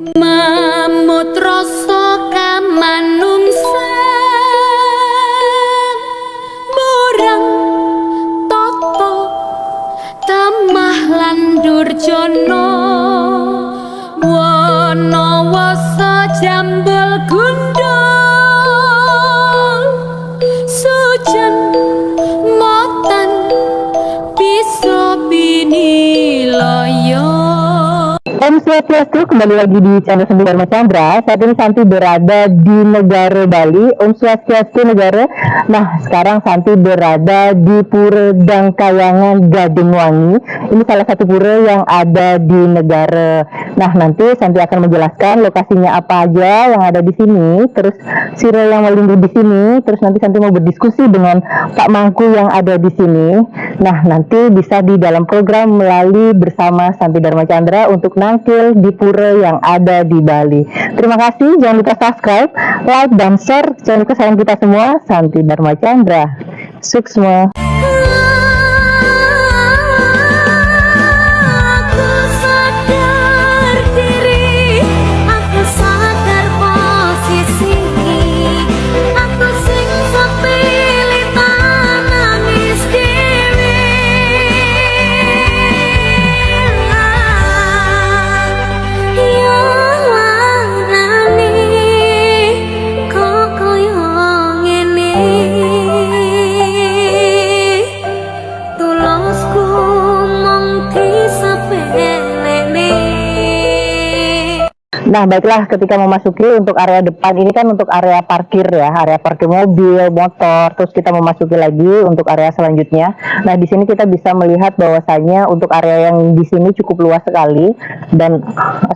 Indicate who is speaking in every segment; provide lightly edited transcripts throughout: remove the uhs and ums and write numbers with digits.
Speaker 1: Mamut rasa kamanungsan murang tata tamah lan durjana wana wasa jambul gundul sujan motan bisa binilaya.
Speaker 2: Om Swastiastu, kembali lagi di channel Santi Dharma Chandra. Saat ini Santi berada di negara Bali. Om Swastiastu negara. Nah, sekarang Santi berada di Pura Dangkayangan Gading Wangi. Ini salah satu pura yang ada di negara. Nah, nanti Santi akan menjelaskan lokasinya apa aja yang ada di sini, terus sira yang melingkup di sini, terus nanti Santi mau berdiskusi dengan Pak Mangku yang ada di sini. Nah, nanti bisa di dalam program melalui bersama Santi Dharma Chandra untuk nangkil di pura yang ada di Bali. Terima kasih, jangan lupa subscribe, like, dan share channel kesayangan kita semua, Santi Dharma Chandra. Sukses semua. Nah, baiklah, ketika memasuki untuk area depan ini kan untuk area parkir ya, area parkir mobil, motor, terus kita memasuki lagi untuk area selanjutnya. Nah, di sini kita bisa melihat bahwasanya untuk area yang di sini cukup luas sekali, dan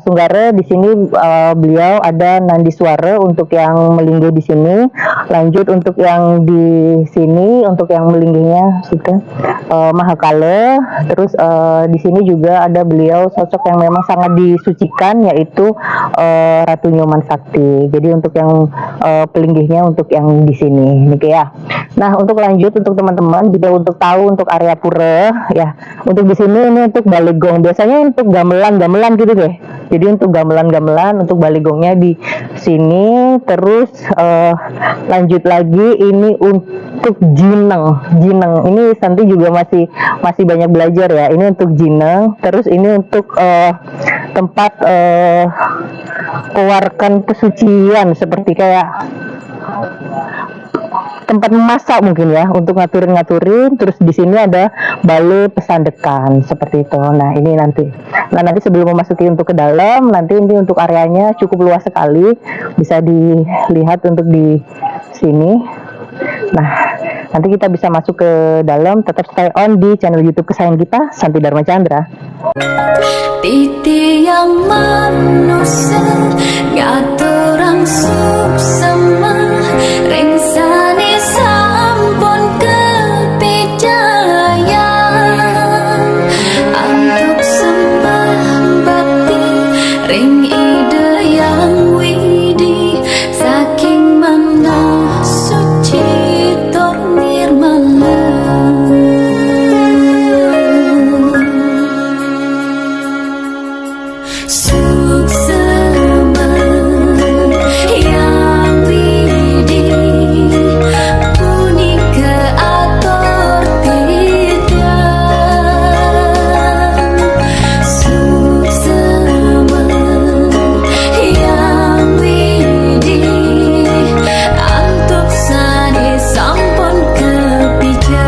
Speaker 2: Sunggara di sini beliau ada Nandiswara untuk yang melinggi di sini. Lanjut untuk yang di sini untuk yang melinggihnya sudah Mahakala. Terus di sini juga ada beliau sosok yang memang sangat disucikan, yaitu Ratu Nyoman Sakti. Jadi untuk yang pelinggihnya untuk yang di sini, nih ya. Nah, untuk lanjut untuk teman-teman juga untuk tahu untuk area pura ya. Untuk di sini ini untuk baligong. Biasanya untuk gamelan gitu deh. Jadi untuk gamelan untuk baligongnya di sini. Terus lanjut lagi ini untuk jineng. Ini Santi juga masih banyak belajar ya. Ini untuk jineng. Terus ini untuk tempat keluarkan kesucian, seperti kayak tempat memasak mungkin ya, untuk ngaturin. Terus di sini ada balai pesandekan seperti itu. Nah, ini nanti sebelum memasuki untuk ke dalam, nanti ini untuk areanya cukup luas sekali, bisa dilihat untuk di sini. Nah, nanti kita bisa masuk ke dalam. Tetap stay on di channel YouTube kesayangan kita, Santi Dharma Chandra.
Speaker 1: Titi yang manusia ngaturang suksema ringsani sampun kepijayan antuk sembah bakti ring ide yang widi saking manah suci tor nirmala.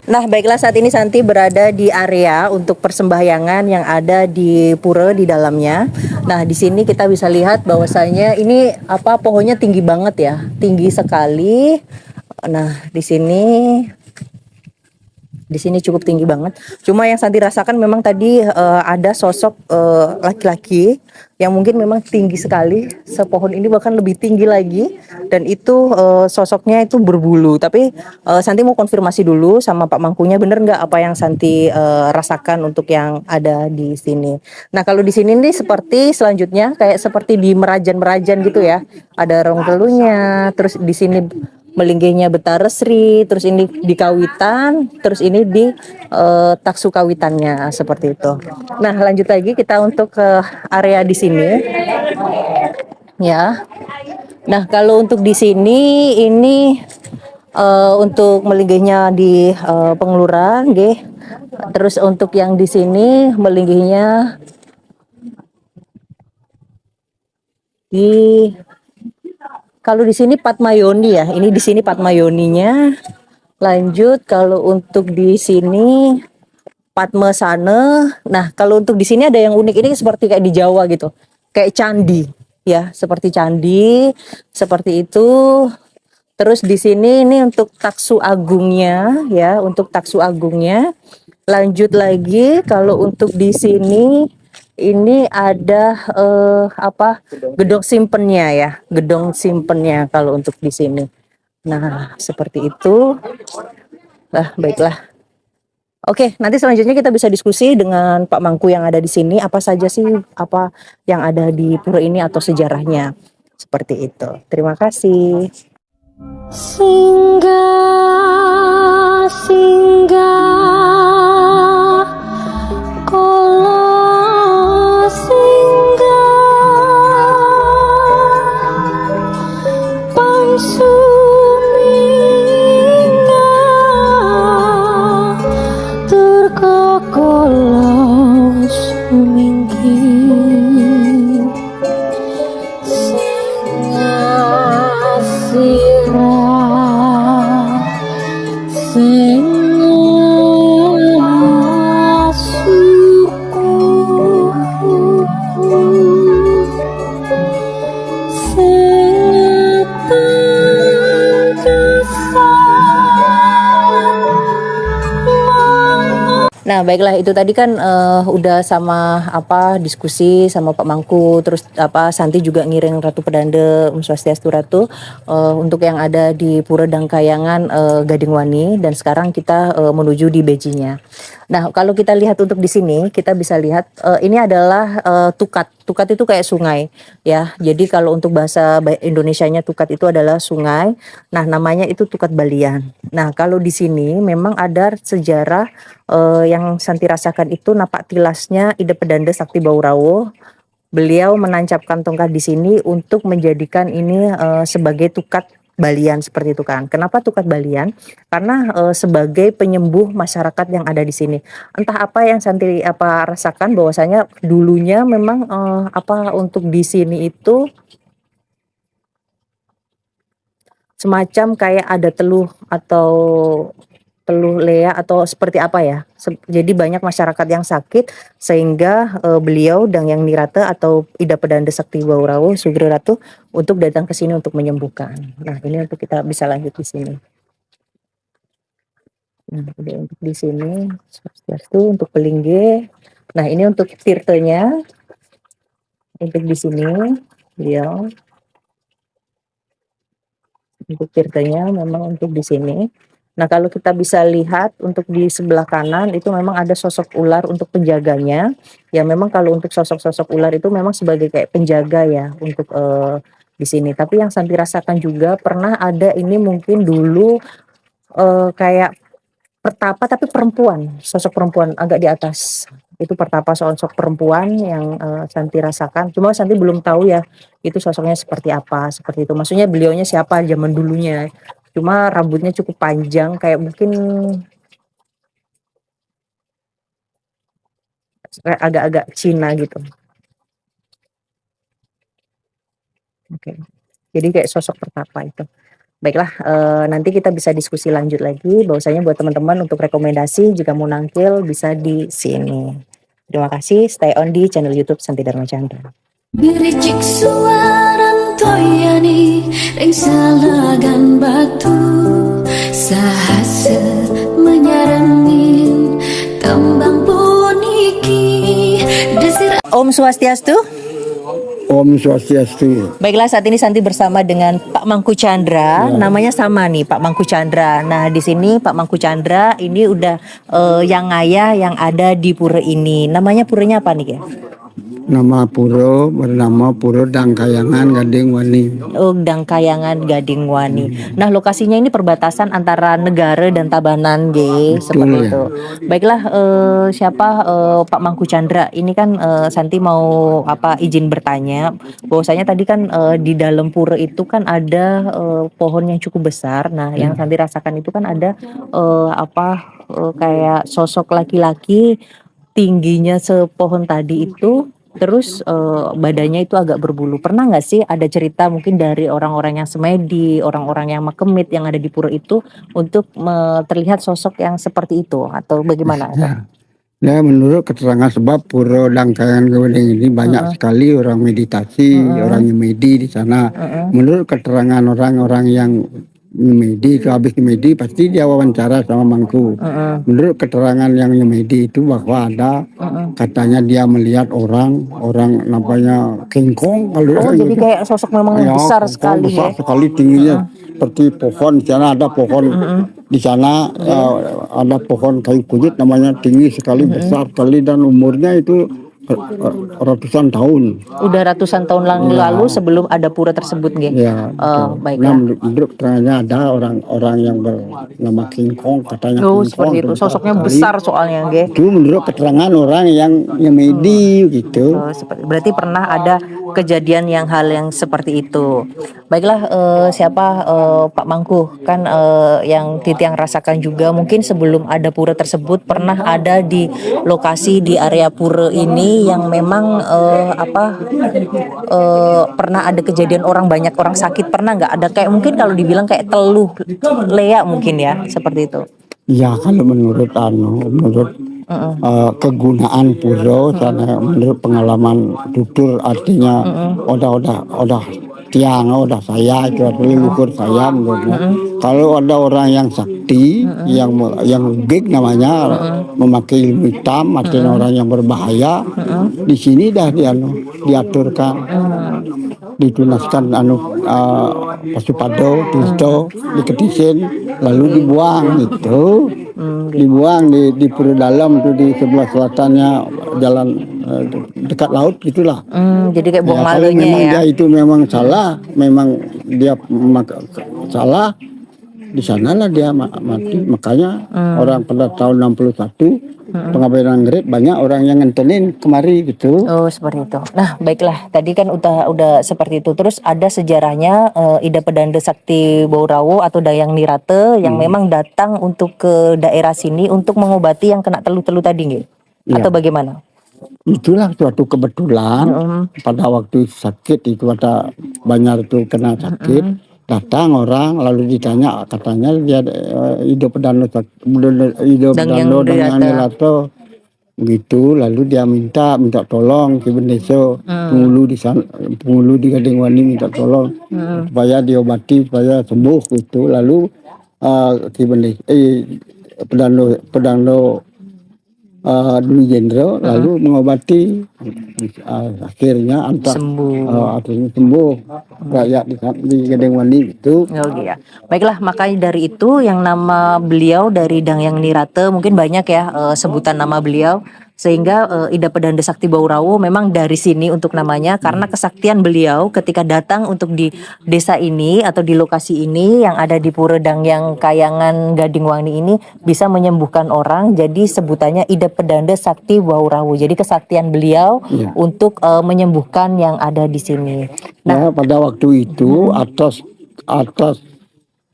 Speaker 2: Nah, baiklah, saat ini Santi berada di area untuk persembahyangan yang ada di pura di dalamnya. Nah, di sini kita bisa lihat bahwasanya ini pohonnya tinggi banget ya, tinggi sekali. Nah, di sini cukup tinggi banget. Cuma yang Santi rasakan memang tadi ada sosok laki-laki yang mungkin memang tinggi sekali, sepohon ini bahkan lebih tinggi lagi, dan itu sosoknya itu berbulu. Tapi Santi mau konfirmasi dulu sama Pak Mangkunya, bener nggak apa yang Santi rasakan untuk yang ada di sini. Nah, kalau di sini nih seperti selanjutnya kayak seperti di merajan gitu ya, ada rong telunya, terus di sini melinggihnya Betaresri, terus ini di Kawitan, terus ini di taksu kawitannya seperti itu. Nah, lanjut lagi kita untuk ke area di sini. ya. Nah, kalau untuk di sini ini untuk melinggihnya di pengelura nggih. Terus untuk yang di sini melinggihnya di kalau di sini Patmayoni ya. Ini di sini Patmayoninya. Lanjut kalau untuk di sini Padmasana. Nah, kalau untuk di sini ada yang unik ini seperti kayak di Jawa gitu. Kayak candi ya, seperti candi seperti itu. Terus di sini ini untuk taksu agungnya ya, untuk taksu agungnya. Lanjut lagi kalau untuk di sini ini ada apa? Gedung simpennya ya, gedung simpennya kalau untuk di sini. Nah, seperti itu. Lah, baiklah. Oke, nanti selanjutnya kita bisa diskusi dengan Pak Mangku yang ada di sini. Apa saja sih apa yang ada di pura ini atau sejarahnya. Seperti itu. Terima kasih.
Speaker 1: Singgah, singgah, kala singgah, pansumingah, terkakala sumingkih. Singgah, sirah, singgah, suku, singgah, jasad,
Speaker 2: Nah, baiklah itu tadi kan udah sama apa diskusi sama Pak Mangku, terus apa Santi juga ngiring Ratu Pedanda Om Swastiastu Ratu untuk yang ada di Pura Dangkayangan Gading Wani, dan sekarang kita menuju di bejinya. Nah, kalau kita lihat untuk di sini kita bisa lihat ini adalah tukat. Tukat itu kayak sungai ya. Jadi kalau untuk bahasa Indonesianya tukat itu adalah sungai. Nah, namanya itu Tukat Balian. Nah, kalau di sini memang ada sejarah yang Santi rasakan itu napak tilasnya Ida Pedanda Sakti Baurawo. Beliau menancapkan tongkat di sini untuk menjadikan ini sebagai tukat Balian seperti itu kan. Kenapa tukat Balian? Karena sebagai penyembuh masyarakat yang ada di sini. Entah apa yang Santi apa rasakan bahwasanya dulunya memang apa untuk di sini itu semacam kayak ada teluh atau teluh lea atau seperti apa ya. Jadi banyak masyarakat yang sakit sehingga beliau dan yang Nirata atau Ida Pedanda Sakti Baurawo Sugri Ratu untuk datang ke sini untuk menyembuhkan. Nah, ini untuk kita bisa lanjut di sini. Nah, jadi untuk di sini Swastiastu untuk pelingge. Nah, ini untuk tirtenya. Untuk di sini beliau untuk tirtanya memang untuk di sini. Nah, kalau kita bisa lihat untuk di sebelah kanan itu memang ada sosok ular untuk penjaganya. Ya memang kalau untuk sosok-sosok ular itu memang sebagai kayak penjaga ya untuk di sini. Tapi yang Santi rasakan juga pernah ada ini mungkin dulu kayak pertapa tapi perempuan, sosok perempuan agak di atas. Itu pertapa sosok perempuan yang Santi rasakan. Cuma Santi belum tahu ya itu sosoknya seperti apa, seperti itu. Maksudnya beliaunya siapa zaman dulunya. Cuma rambutnya cukup panjang kayak mungkin agak-agak Cina gitu. Oke. Jadi kayak sosok pertapa itu. Baiklah, nanti kita bisa diskusi lanjut lagi. Bahwasanya buat teman-teman untuk rekomendasi jika mau nangkil bisa di sini. Terima kasih. Stay on di channel YouTube Santi Dharma Chandra.
Speaker 1: biricik suaran toyani ring salagan batu sahase menyarengin tembang puniki desir
Speaker 2: Om Swastiastu.
Speaker 3: Om Swastiastu.
Speaker 2: Baiklah, saat ini Santi bersama dengan Pak Mangku Chandra. Namanya sama nih, Pak Mangku Chandra. Nah, di sini Pak Mangku Chandra ini udah yang ngaya yang ada di pura ini. Namanya puranya apa nih ya?
Speaker 3: nama pura bernama Pura Dangkayangan Gading Wani.
Speaker 2: Oh, Dangkayangan Gading Wani. Nah, lokasinya ini perbatasan antara negara dan Tabanan, G, seperti
Speaker 3: ya.
Speaker 2: itu. Baiklah, Pak Mangku Chandra, ini kan Santi mau izin bertanya, bahwasanya tadi kan di dalam pura itu kan ada pohon yang cukup besar. Nah, yang Santi rasakan itu kan ada kayak sosok laki-laki tingginya sepohon tadi itu. Terus badannya itu agak berbulu. Pernah nggak sih ada cerita mungkin dari orang-orang yang semedi, orang-orang yang makemit yang ada di pura itu untuk terlihat sosok yang seperti itu atau bagaimana?
Speaker 3: Ya, menurut keterangan sebab Pura Dangkayangan Gading ini banyak sekali orang meditasi, orang nyemedi di sana. Menurut keterangan orang-orang yang nyemedi, itu habis nyemedi pasti dia wawancara sama Mangku. Menurut keterangan yang nyemedi itu bahwa ada katanya dia melihat orang namanya King Kong.
Speaker 2: Oh, jadi kayak sosok memang
Speaker 3: Ya,
Speaker 2: besar
Speaker 3: Kong
Speaker 2: sekali
Speaker 3: besar
Speaker 2: ya.
Speaker 3: sekali tingginya seperti pohon. Di sana ada pohon, di sana ada pohon kayu kunyit namanya, tinggi sekali, besar sekali, dan umurnya itu ratusan tahun.
Speaker 2: Udah ratusan tahun lalu sebelum ada pura tersebut, nggih.
Speaker 3: Ya, betul.
Speaker 2: Baiklah.
Speaker 3: Nah, menurut keterangannya ada orang-orang yang bernama King Kong, katanya
Speaker 2: Oh,
Speaker 3: King Kong
Speaker 2: seperti itu. Sosoknya
Speaker 3: sekali.
Speaker 2: besar soalnya, nggih.
Speaker 3: Itu menurut keterangan orang yang nyemedi gitu.
Speaker 2: Berarti pernah ada kejadian hal yang seperti itu. Baiklah, Pak Mangku kan yang Titiang rasakan juga mungkin sebelum ada pura tersebut pernah ada di lokasi di area pura ini yang memang pernah ada kejadian banyak orang sakit, pernah nggak ada kayak mungkin kalau dibilang kayak teluh lea mungkin ya seperti itu.
Speaker 3: Ya, kalau menurut kegunaan pura sana, menurut pengalaman tutur, artinya udah tiang, udah saya itu leluhur saya menurutnya. Kalau ada orang yang sakti, yang big namanya, memakai ilmu hitam, artinya orang yang berbahaya, di sini dah diaturkan, ditunaskan pasupado, tisto, diketisin, lalu dibuang itu. Dibuang di pura dalam tuh, di sebelah selatannya jalan dekat laut gitulah.
Speaker 2: Jadi kayak buang
Speaker 3: Kalau
Speaker 2: malunya
Speaker 3: memang
Speaker 2: ya.
Speaker 3: dia itu memang salah, memang dia salah, di sanalah dia mati. Makanya orang pada tahun 61 pengabdian Anggrek banyak orang yang ngentenin kemari gitu.
Speaker 2: Oh, seperti itu. Nah, baiklah. Tadi kan udah seperti itu. Terus ada sejarahnya Ida Pedanda Sakti Baurawo atau Dayang Nirate yang memang datang untuk ke daerah sini untuk mengobati yang kena teluh-teluh tadi, nggih? Atau bagaimana?
Speaker 3: Itulah suatu kebetulan pada waktu sakit itu, ada banyak itu kena sakit, datang orang lalu ditanya, katanya dia hidup pedano dengan Nelato gitu, lalu dia minta tolong ke Bendeso, penghulu di Gading Wani minta tolong supaya diobati supaya sembuh gitu. Lalu Ki Bendeso pedano dulu jenderal lalu mengobati, akhirnya akhirnya sembuh rakyat di Gading Wani itu.
Speaker 2: Oh iya. Baiklah, makanya dari itu yang nama beliau dari Dayang Nirate mungkin banyak ya sebutan nama beliau, sehingga Ida Pedanda Sakti Baurawo memang dari sini untuk namanya karena kesaktian beliau ketika datang untuk di desa ini atau di lokasi ini yang ada di Pura Dangkayangan Kayangan Gading Wani ini bisa menyembuhkan orang, jadi sebutannya Ida Pedanda Sakti Baurawo. Jadi kesaktian beliau untuk menyembuhkan yang ada di sini.
Speaker 3: Nah, pada waktu itu atas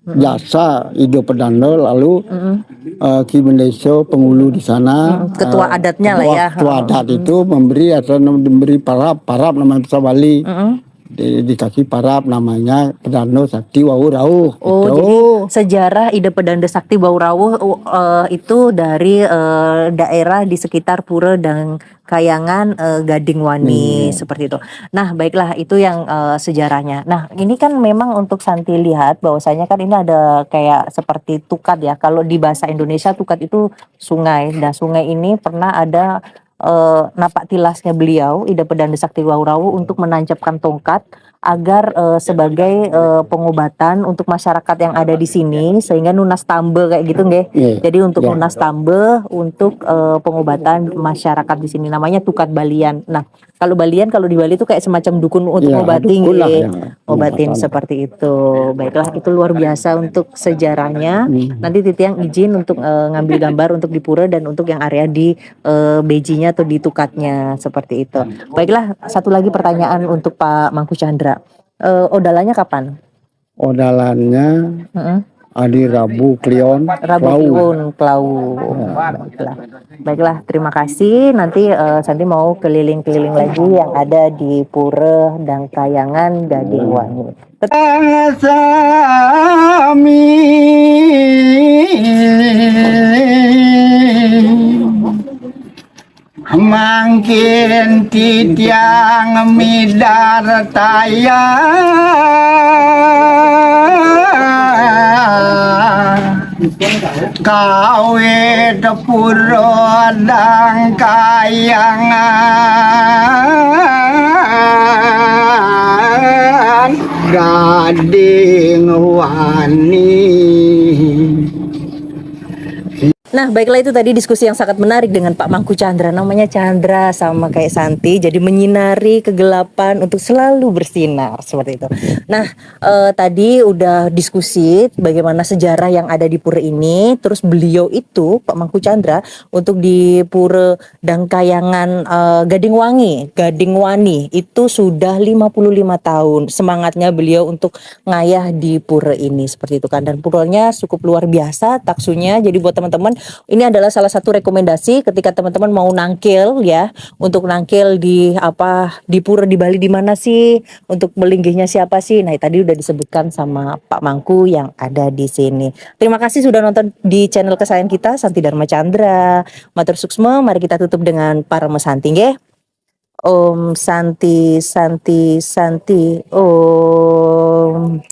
Speaker 3: jasa Ido Pedando, lalu Ki Bendeso penghulu di sana,
Speaker 2: ketua adatnya lah ya.
Speaker 3: Ketua adat itu memberi parap namanya bahasa Bali. Dikasih parap namanya Pedando Sakti Baurawo.
Speaker 2: Oh, jadi sejarah Ida Pedanda Sakti Baurawo itu dari daerah di sekitar Pura Dangkayangan Gading Wani seperti itu. Nah, baiklah itu yang sejarahnya. Nah, ini kan memang untuk Santi lihat bahwasanya kan ini ada kayak seperti tukat ya. Kalau di bahasa Indonesia tukat itu sungai. Nah, sungai ini pernah ada napak tilasnya beliau Ida Pedanda Sakti Baurawo untuk menancapkan tongkat agar sebagai pengobatan untuk masyarakat yang ada di sini, sehingga nunas tambe kayak gitu nggih.
Speaker 3: Iya.
Speaker 2: Jadi untuk
Speaker 3: Ya.
Speaker 2: nunas tambe untuk pengobatan masyarakat di sini, namanya tukat balian. Nah, kalau balian kalau di Bali itu kayak semacam dukun untuk
Speaker 3: Ya,
Speaker 2: ngobati
Speaker 3: dukun lah
Speaker 2: nggih.
Speaker 3: yang
Speaker 2: Ngobatin
Speaker 3: pengobatan.
Speaker 2: seperti itu. Baiklah, itu luar biasa untuk sejarahnya. Nanti Titiang izin untuk ngambil gambar untuk di pura dan untuk yang area di bejinya atau di tukatnya seperti itu. Baiklah, satu lagi pertanyaan untuk Pak Mangku Chandra. Odalanya kapan?
Speaker 3: Odalannya
Speaker 2: Heeh.
Speaker 3: hari Rabu Kliwon
Speaker 2: Rabu
Speaker 3: Klau.
Speaker 2: Kliwon, Klau. Baiklah. Baiklah, terima kasih. Nanti Santi mau keliling-keliling lagi yang ada di Pura dan Kayangan Gading Wangi.
Speaker 3: Mangkin titiang midar taya kawe puro dang kayangan gading wani.
Speaker 2: Nah, baiklah, itu tadi diskusi yang sangat menarik dengan Pak Mangku Chandra. Namanya Chandra sama kayak Santi, jadi menyinari kegelapan untuk selalu bersinar seperti itu. Nah, tadi udah diskusi bagaimana sejarah yang ada di pura ini. Terus beliau itu Pak Mangku Chandra untuk di pura Dangkayangan Gading Wangi, Gading Wani itu sudah 55 tahun. Semangatnya beliau untuk ngayah di pura ini seperti itu kan. Dan puranya cukup luar biasa taksunya. Jadi buat teman-teman, ini adalah salah satu rekomendasi ketika teman-teman mau nangkil ya, untuk nangkil di pura di Bali di mana sih, untuk melinggihnya siapa sih. Nah, tadi udah disebutkan sama Pak Mangku yang ada di sini. Terima kasih sudah nonton di channel kesayangan kita Santi Dharma Chandra. Matur suksma, mari kita tutup dengan Parama Santi nggih. Om Santi Santi Santi Om.